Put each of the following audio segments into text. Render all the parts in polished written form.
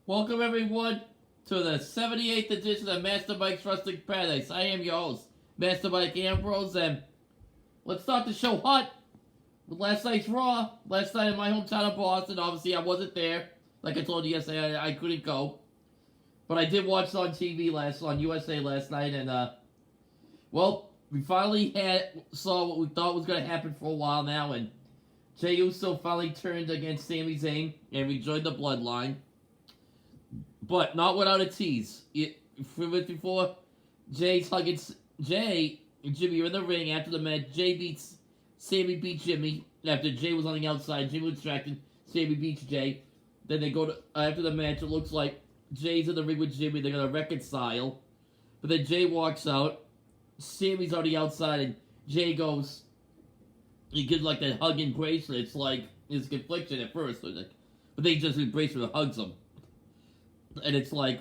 Welcome everyone to the 78th edition of Master Mike's Wrestling Paradise. I am your host, Master Mike Ambrose, and let's start the show hot with last night's Raw. Last night in my hometown of Boston. Obviously, I wasn't there. Like I told you yesterday, I couldn't go. But I did watch it on TV on USA last night, and well, we finally saw what we thought was going to happen for a while now, and Jey Uso finally turned against Sami Zayn and rejoined the Bloodline. But not without a tease. Before Jay's hugging Jey and Jimmy are in the ring after the match. Sami beat Jimmy. After Jey was on the outside, Jimmy was distracted. Sami beats Jey. Then they go to after the match. It looks like Jay's in the ring with Jimmy. They're gonna reconcile. But then Jey walks out. Sami's on the outside, and Jey goes. He gives like that hug embrace. It's like his confliction at first, but they just embrace him and hugs him. And it's like,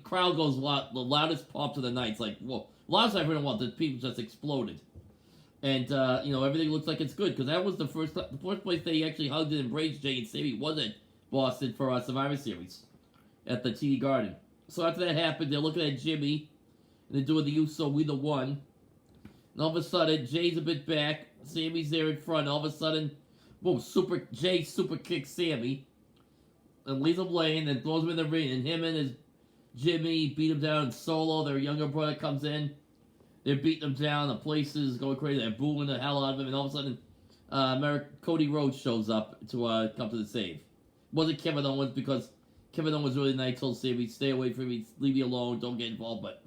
crowd goes the loudest pop to the night. It's like, whoa. Last I've heard about the people just exploded. And, everything looks like it's good. Because that was the first place they actually hugged and embraced Jey and Sami was at Boston for Survivor Series. At the TD Garden. So after that happened, they're looking at Jimmy. And they're doing the Uso, we the one. And all of a sudden, Jay's a bit back. Sami's there in front. All of a sudden, boom, Jey super kicks Sami. And leaves him laying, and throws him in the ring. And him and his Jimmy beat him down in Solo. Their younger brother comes in. They're beating him down. The place is going crazy. They're booing the hell out of him. And all of a sudden, Cody Rhodes shows up to come to the save. It wasn't Kevin Owens because Kevin Owens really nice. Told Sami, stay away from me. Leave me alone. Don't get involved. But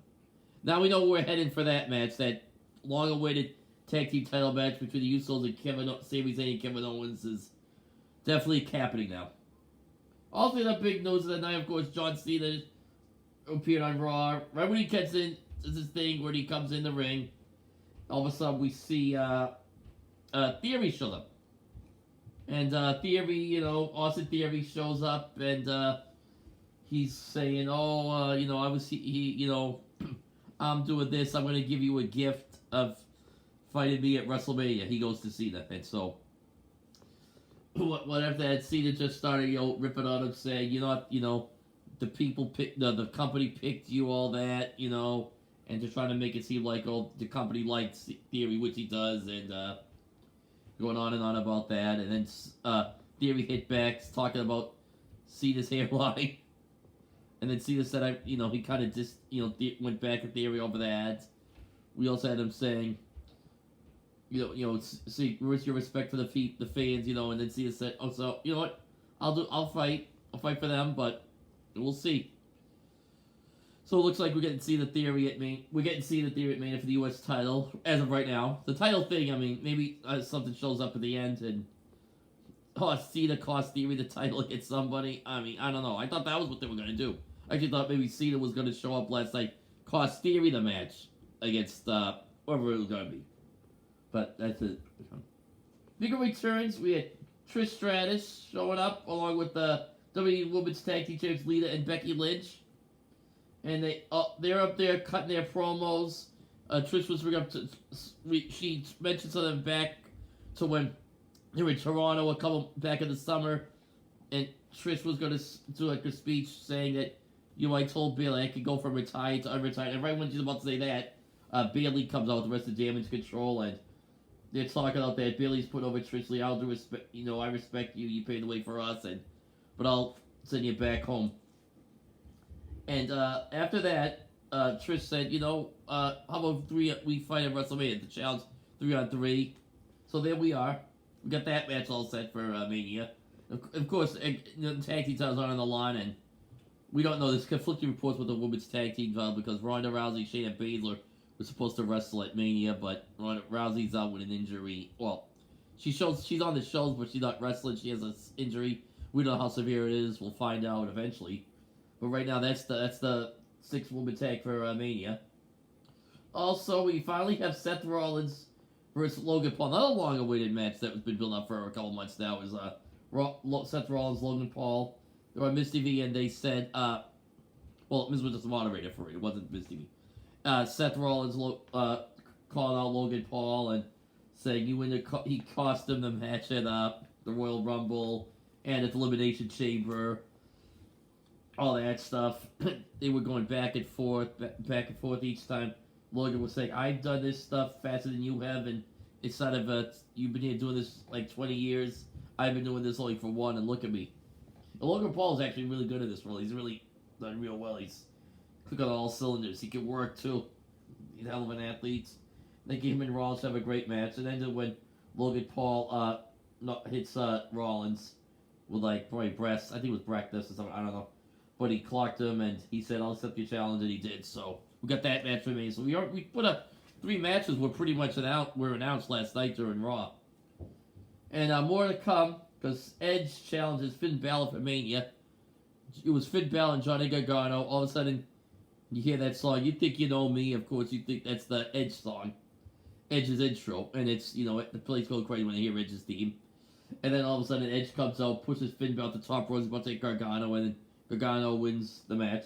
now we know we're heading for that match. That long-awaited tag team title match between the Usos and Sami Zayn and Kevin Owens is definitely happening now. Also, the big news of the night, of course, John Cena appeared on Raw. Right when he gets in, it's this thing where he comes in the ring. All of a sudden, we see Theory shows up. And Theory, Austin Theory shows up, and he's saying, I'm doing this. I'm going to give you a gift of fighting me at WrestleMania. He goes to Cena, and so whatever that Cena just started, ripping on him, saying, the people picked, the company picked you, all that, and just trying to make it seem like, the company likes Theory, which he does, and going on and on about that, and then Theory hit back, talking about Cena's hairline, and then Cena said, he kind of just, went back at Theory over that. We also had him saying, see, where's your respect for the fans, and then Cena said, oh, so, you know what, I'll fight for them, but we'll see. So it looks like we're getting to see the Theory at Mania for the U.S. title, as of right now. The title thing, maybe something shows up at the end, and, Cena cost Theory the title against somebody. I don't know. I thought that was what they were going to do. I actually thought maybe Cena was going to show up last night, cost Theory the match against, whoever it was going to be. But that's it. Bigger returns, we had Trish Stratus showing up along with the WWE Women's Tag Team Champions Lita and Becky Lynch. And they're up there cutting their promos. Trish was she mentioned something back to when they were in Toronto a couple back in the summer. And Trish was going to do like a speech saying that, I told Bayley I could go from retired to unretired. And right when she's about to say that, Bayley comes out with the rest of Damage Control, and they're talking about that. Bayley's put over Trish Lee. I'll do respect. I respect you. You paid the way for us, but I'll send you back home. And after that, Trish said, how about we fight at WrestleMania? The challenge 3-on-3. So there we are. We got that match all set for Mania. Of course, the tag team titles aren't on the line, and we don't know. There's conflicting reports with the women's tag team title because Ronda Rousey, Shayna Baszler was supposed to wrestle at Mania, but Ronda Rousey's out with an injury. Well, she's on the shows, but she's not wrestling. She has an injury. We don't know how severe it is. We'll find out eventually. But right now, that's the 6-woman tag for Mania. Also, we finally have Seth Rollins versus Logan Paul. Another long-awaited match that has been built up for a couple months now is Seth Rollins, Logan Paul. They were on Miz TV, and they said, Miz was just a moderator for it. It wasn't Miz TV. Seth Rollins calling out Logan Paul and saying he cost him the match at the Royal Rumble and at the Elimination Chamber. all that stuff. They were going back and forth each time. Logan was saying, "I've done this stuff faster than you have, and it's not of a you've been here doing this like 20 years. I've been doing this only for one, and look at me." And Logan Paul is actually really good at this role. He's really done real well. He's clicking on all cylinders. He can work too. He's a hell of an athlete. They gave him and Rollins have a great match. It ended when Logan Paul hits Rollins with like probably breast. I think it was breakfast or something. I don't know. But he clocked him and he said, "I'll accept your challenge," and he did. So we got that match remaining. So we put up 3 matches were pretty much announced last night during Raw. And more to come because Edge challenges Finn Balor for Mania. It was Finn Balor and Johnny Gargano. All of a sudden, you hear that song. You think you know me. Of course, you think that's the Edge song. Edge's intro. And it's, the place goes crazy when they hear Edge's theme. And then all of a sudden, Edge comes out, pushes Finn Balor to the top rope. He's about to take Gargano, and then Gargano wins the match.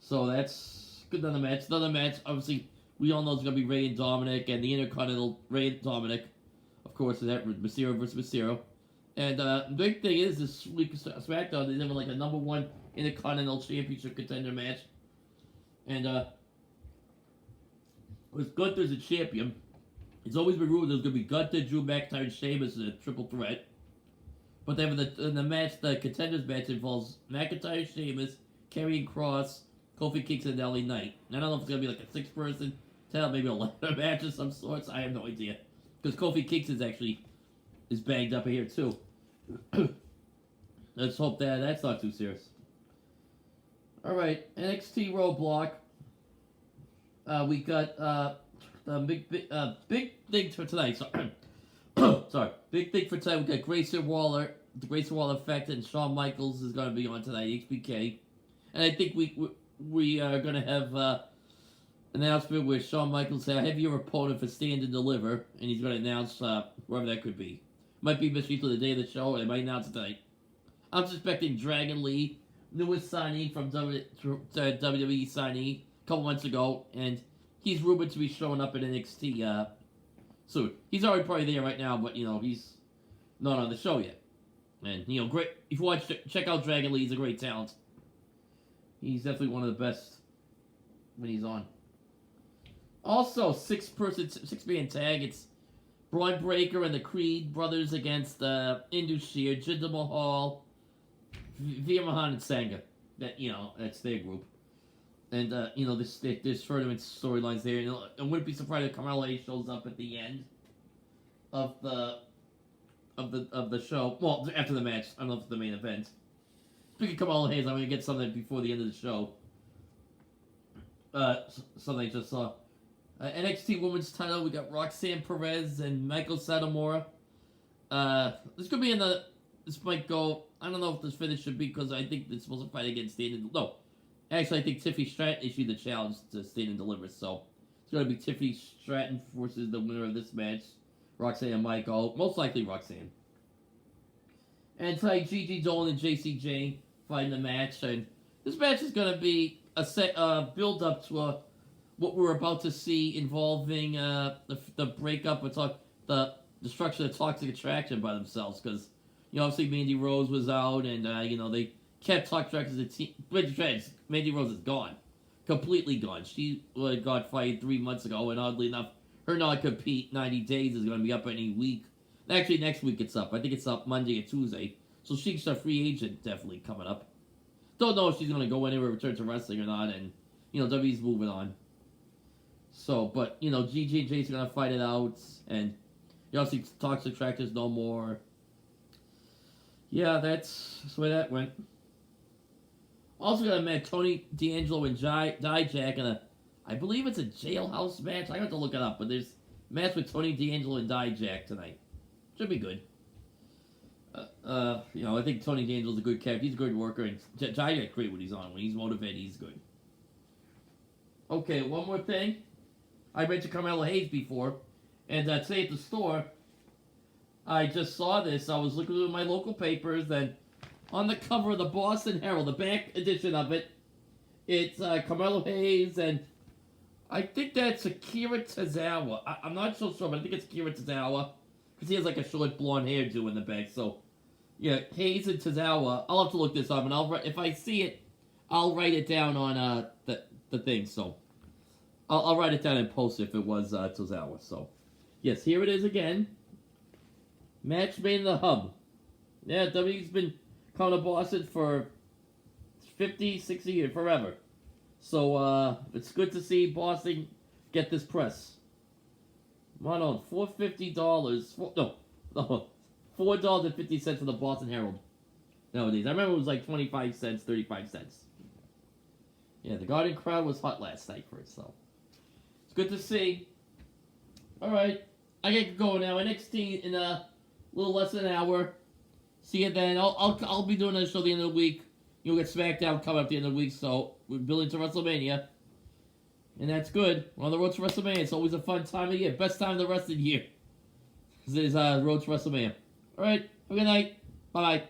So that's good. Another match. Obviously, we all know it's going to be Rey and Dominic, and the Intercontinental Rey and Dominic. Of course, that Mysterio versus Mysterio. And the big thing is this week SmackDown, they have like a number 1 Intercontinental Championship contender match. And with Gunther as a champion, it's always been rumored there's going to be Gunther, Drew McIntyre, and Sheamus in a triple threat. But then in the match, the contenders match involves McIntyre, Sheamus, Karrion Kross, Kofi Kingston, and LA Knight. I don't know if it's going to be like a 6-person, 10, maybe a ladder match of some sorts. I have no idea. Because Kofi Kingston actually is banged up here too. Let's hope that's not too serious. Alright, NXT Roadblock. We got the big thing for tonight. Sorry. Big thing for tonight. We got Grayson Waller. The Grayson Waller Effect, and Shawn Michaels is going to be on tonight, HBK. And I think we are going to have an announcement where Shawn Michaels said, "I have your opponent for Stand and Deliver," and he's going to announce whoever that could be. Might be mystery till the day of the show, and they might announce it tonight. I'm suspecting Dragon Lee, newest signee from WWE signee a couple months ago, and he's rumored to be showing up at NXT soon. He's already probably there right now, but he's not on the show yet. And great. If you watch, check out Dragon Lee. He's a great talent. He's definitely one of the best when he's on. Also, 6-man tag. It's Braun Breaker and the Creed brothers against Indus-Sher, Jinder Mahal, Veer Mahan, and Sangha. That's their group. And there's tournament storylines there. I wouldn't be surprised if Carmelo Hayes shows up at the end of the show. Well, after the match. I don't know if it's the main event. Speaking of Carmelo Hayes, I'm going to get something before the end of the show. Something I just saw. NXT Women's title, we got Roxanne Perez and Michael Satomura. This could be this might go, I don't know if this finish should be, because I think it's supposed to fight against Stand and Deliver. No. Actually, I think Tiffany Stratton issued the challenge to Stand and Deliver, so it's going to be Tiffany Stratton versus the winner of this match, Roxanne and Michael. Most likely Roxanne. And tonight, Gigi Dolan and Jacy Jane fighting the match, and this match is going to be a build up to what we're about to see involving the breakup of the destruction of Toxic Attraction by themselves, because obviously Mandy Rose was out, and they kept Toxic Attraction as a team. Mandy Rose is gone, completely gone. She got fired 3 months ago, and oddly enough, her non-compete 90 days is going to be up any week. Actually, next week it's up. I think it's up Monday or Tuesday, so she's a free agent definitely coming up. Don't know if she's going to go anywhere, return to wrestling or not, and WWE's moving on. So, but Gigi and Jace are gonna fight it out, and obviously Toxic Attraction's no more. Yeah, that's the way that went. Also got a match, Tony D'Angelo and Dijak in I believe it's a jailhouse match. I have to look it up, but there's a match with Tony D'Angelo and Dijak tonight. Should be good. I think Tony D'Angelo's a good character. He's a good worker, and Dijak's great when he's on. When he's motivated, he's good. Okay, one more thing. I mentioned Carmelo Hayes before, and today at the store, I just saw this. I was looking through my local papers, and on the cover of the Boston Herald, the back edition of it, it's Carmelo Hayes, and I think that's Akira Tozawa. I'm not so sure, but I think it's Akira Tozawa, because he has like a short blonde hairdo in the back, so Yeah, Hayes and Tozawa. I'll have to look this up, and if I see it, I'll write it down on the thing. So I'll write it down and post it if it was Tozawa. So yes, here it is again. Match made in the hub. Yeah, WWE's been coming to Boston for 50, 60 years, forever. So it's good to see Boston get this press. Come on, $4.50. No, $4.50 for the Boston Herald nowadays. I remember it was like 25 cents, 35 cents. Yeah, the Garden crowd was hot last night for it, so it's good to see. All right, I get going now. NXT in a little less than an hour. See you then. I'll be doing another show at the end of the week. You'll get SmackDown coming up at the end of the week, so we're building to WrestleMania. And that's good. We're on the road to WrestleMania. It's always a fun time of year. Best time of the rest of the year. This is road to WrestleMania. Alright, have a good night. Bye-bye.